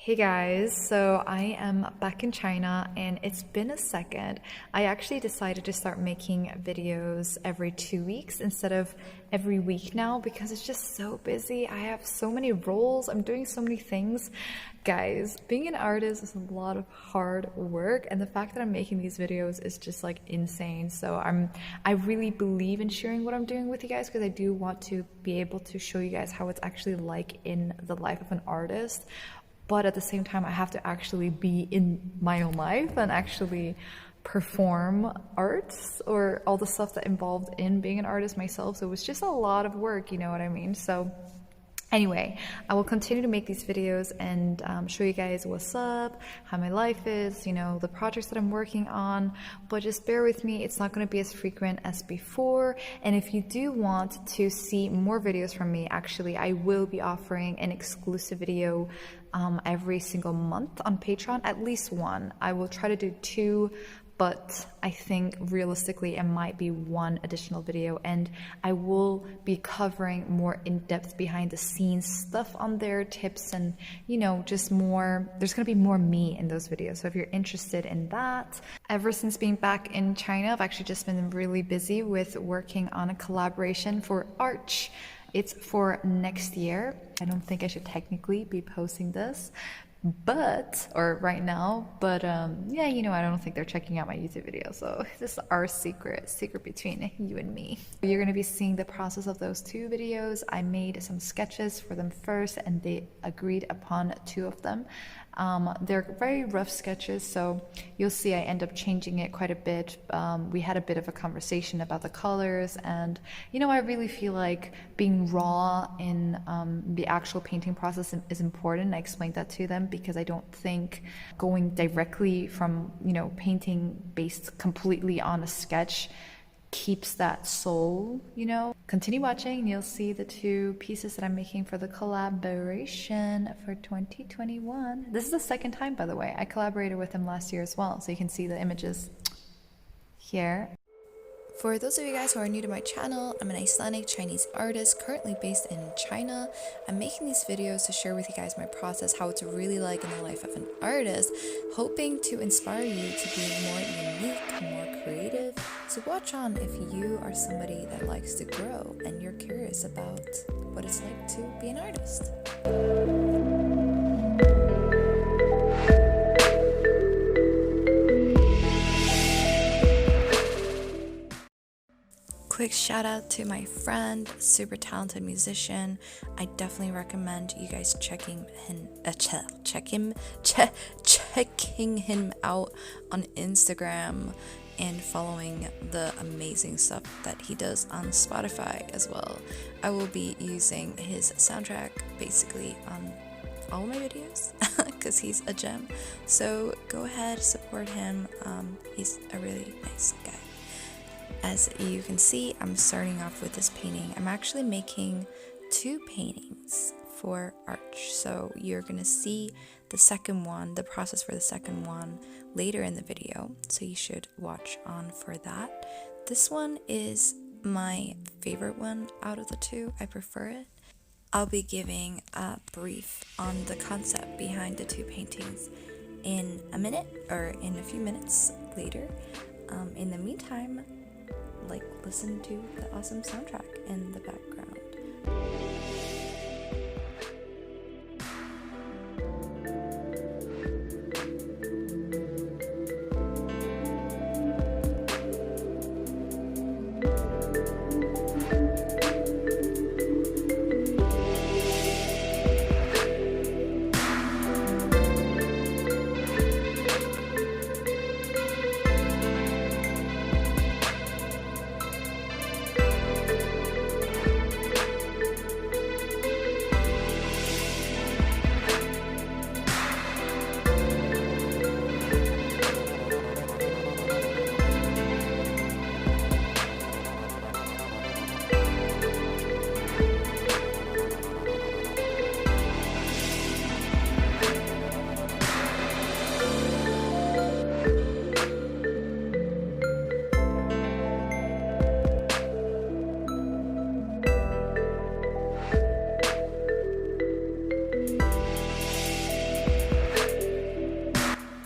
Hey guys, so I am back in China and it's been a second. I actually decided to start making videos every 2 weeks instead of every week now because it's just so busy. I have so many roles, I'm doing so many things. Guys, being an artist is a lot of hard work, and the fact that I'm making these videos is just like insane. So I really believe in sharing what I'm doing with you guys because I do want to be able to show you guys how it's actually like in the life of an artist. But at the same time, I have to actually be in my own life and actually perform arts or all the stuff that involved in being an artist myself. So it was just a lot of work, you know what I mean? So anyway, I will continue to make these videos and show you guys what's up, how my life is, you know, the projects that I'm working on. But just bear with me, it's not going to be as frequent as before. And if you do want to see more videos from me, actually, I will be offering an exclusive video every single month on Patreon, at least one. I will try to do two, but I think realistically it might be one additional video, and I will be covering more in-depth behind the scenes stuff on there, tips and, you know, just more. There's going to be more me in those videos. So if you're interested in that, ever since being back in China, I've actually just been really busy with working on a collaboration for Arch. It's for next year. I don't think I should technically be posting this, or right now, but yeah, you know, I don't think they're checking out my YouTube video, so this is our secret between you and me. You're going to be seeing the process of those two videos. I made some sketches for them first, and they agreed upon two of them. They're very rough sketches, so you'll see I end up changing it quite a bit. We had a bit of a conversation about the colors, and you know, I really feel like being raw in the actual painting process is important. I explained that to them because I don't think going directly from, you know, painting based completely on a sketch keeps that soul, you know. Continue watching and you'll see the two pieces that I'm making for the collaboration for 2021. This is the second time, by the way. I collaborated with him last year as well, so you can see the images here. For those of you guys who are new to my channel, I'm an Icelandic Chinese artist currently based in China. I'm making these videos to share with you guys my process, how it's really like in the life of an artist, hoping to inspire you to be more unique, more creative. So watch on if you are somebody that likes to grow and you're curious about what it's like to be an artist. Quick shout out to my friend, super talented musician. I definitely recommend you guys checking him out on Instagram and following the amazing stuff that he does on Spotify as well. I will be using his soundtrack basically on all my videos because he's a gem. So go ahead, support him. He's a really nice guy. As you can see, I'm starting off with this painting. I'm actually making two paintings for Arch. So you're gonna see the second one, the process for the second one, later in the video. So you should watch on for that. This one is my favorite one out of the two. I prefer it. I'll be giving a brief on the concept behind the two paintings in a minute or in a few minutes later. In the meantime, listen to the awesome soundtrack in the background.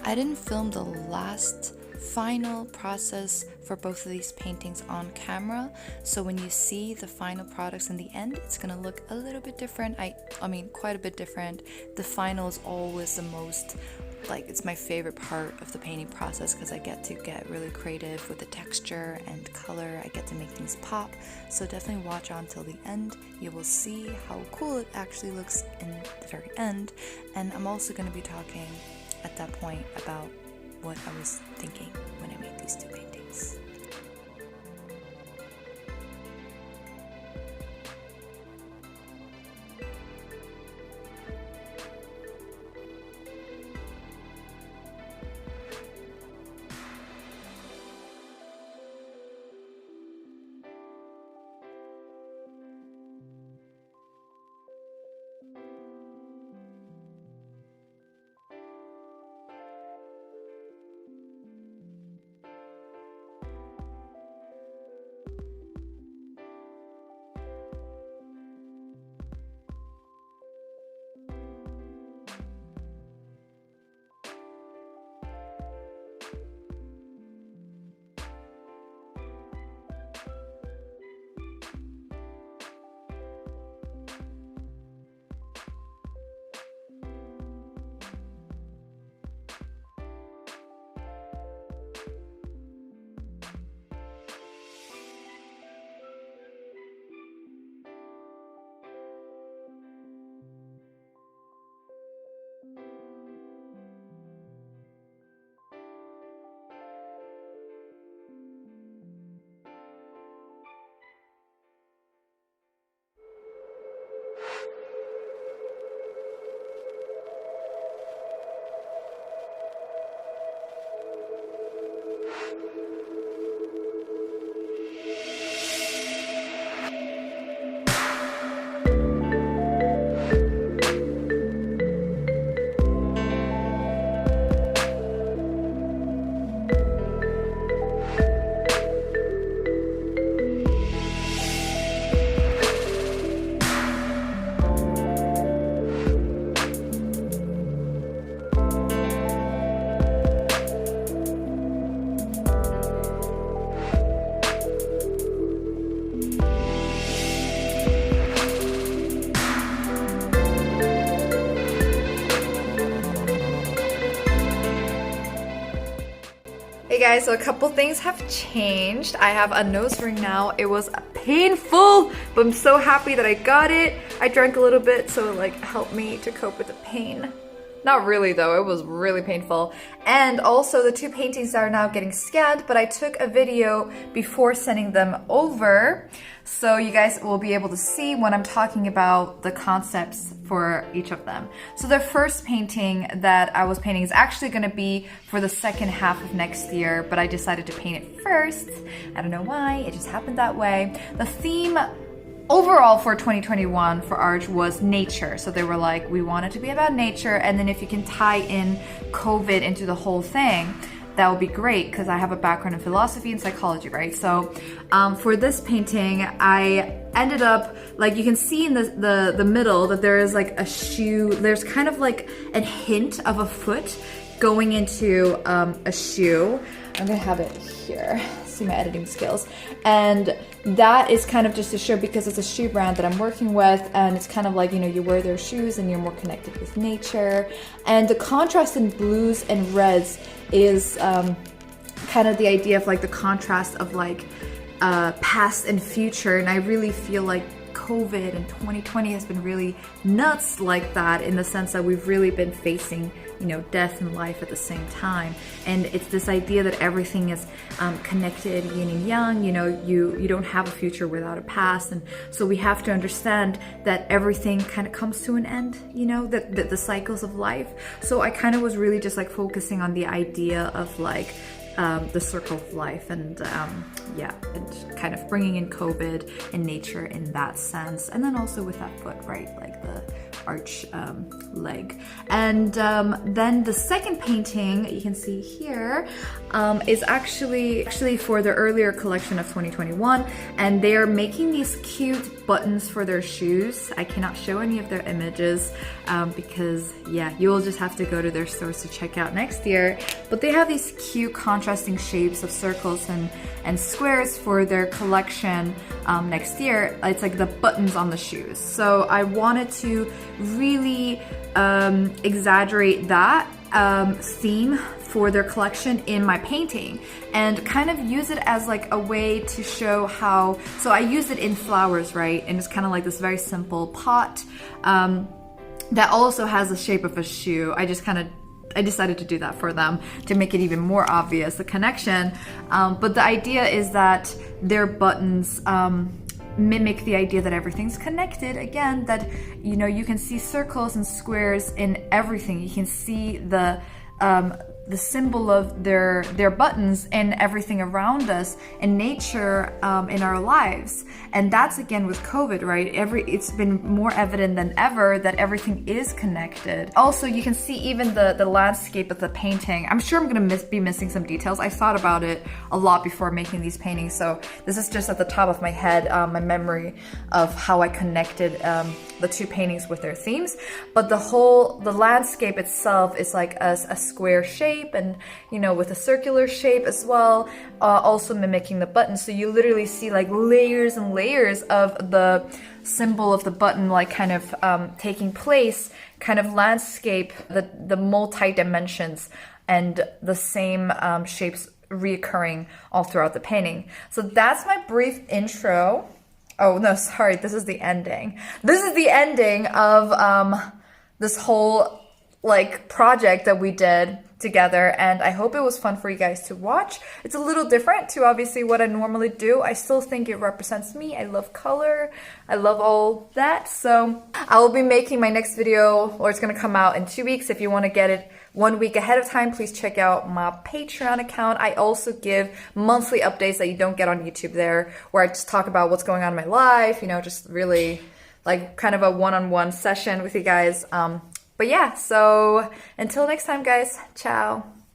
I didn't film the last final process for both of these paintings on camera, so when you see the final products in the end, it's gonna look a little bit different. I mean quite a bit different. The final is always the most, like, it's my favorite part of the painting process because I get to get really creative with the texture and color. I get to make things pop, so definitely watch on till the end. You will see how cool it actually looks in the very end, and I'm also going to be talking at that point about what I was thinking when I made these two paintings. Hey guys, so a couple things have changed. I have a nose ring now. It was painful, but I'm so happy that I got it. I drank a little bit, so it like helped me to cope with the pain. Not really though, it was really painful. And also the two paintings are now getting scanned, but I took a video before sending them over, so you guys will be able to see when I'm talking about the concepts for each of them. So the first painting that I was painting is actually gonna be for the second half of next year, but I decided to paint it first. I don't know why, it just happened that way. The theme overall for 2021 for Arch was nature. So they were like, we want it to be about nature, and then if you can tie in COVID into the whole thing, that would be great, because I have a background in philosophy and psychology, right? So for this painting, I ended up, like you can see in the middle that there is like a shoe, there's kind of like a hint of a foot going into a shoe. I'm gonna have it here, see my editing skills. And that is kind of just to show, because it's a shoe brand that I'm working with, and it's kind of like, you know, you wear their shoes and you're more connected with nature. And the contrast in blues and reds is kind of the idea of like the contrast of like past and future. And I really feel like COVID and 2020 has been really nuts like that, in the sense that we've really been facing, you know, death and life at the same time. And it's this idea that everything is connected, yin and yang, you know, you don't have a future without a past. And so we have to understand that everything kind of comes to an end, you know, the cycles of life. So I kind of was really just like focusing on the idea of like the circle of life, and yeah, and kind of bringing in COVID and nature in that sense. And then also with that foot, right, like the arch leg. And then the second painting you can see here is actually for the earlier collection of 2021, and they are making these cute buttons for their shoes. I cannot show any of their images because yeah, you'll just have to go to their stores to check out next year. But they have these cute contrasting shapes of circles and squares for their collection next year. It's like the buttons on the shoes. So I wanted to really exaggerate that theme for their collection in my painting and kind of use it as like a way to show how, so I used it in flowers, right? And it's kind of like this very simple pot that also has the shape of a shoe. I decided to do that for them to make it even more obvious, the connection. But the idea is that their buttons mimic the idea that everything's connected. Again, that, you know, you can see circles and squares in everything. You can see the symbol of their buttons in everything around us, in nature, in our lives. And that's again with COVID, right? It's been more evident than ever that everything is connected. Also, you can see even the landscape of the painting. I'm sure I'm gonna be missing some details. I thought about it a lot before making these paintings, so this is just at the top of my head, my memory of how I connected the two paintings with their themes. But the landscape itself is like a square shape, and you know, with a circular shape as well, also mimicking the button. So you literally see like layers and layers of the symbol of the button, like kind of taking place, kind of landscape, the multi dimensions and the same shapes reoccurring all throughout the painting. So that's my brief intro. Oh no, sorry, this is the ending. This is the ending of this whole like project that we did together, and I hope it was fun for you guys to watch. It's a little different to obviously what I normally do. I still think it represents me. I love color. I love all that. So I will be making my next video, or it's gonna come out in 2 weeks. If you want to get it 1 week ahead of time, please check out my Patreon account. I also give monthly updates that you don't get on YouTube there, where I just talk about what's going on in my life, you know, just really like kind of a one-on-one session with you guys. But yeah, so until next time, guys, ciao.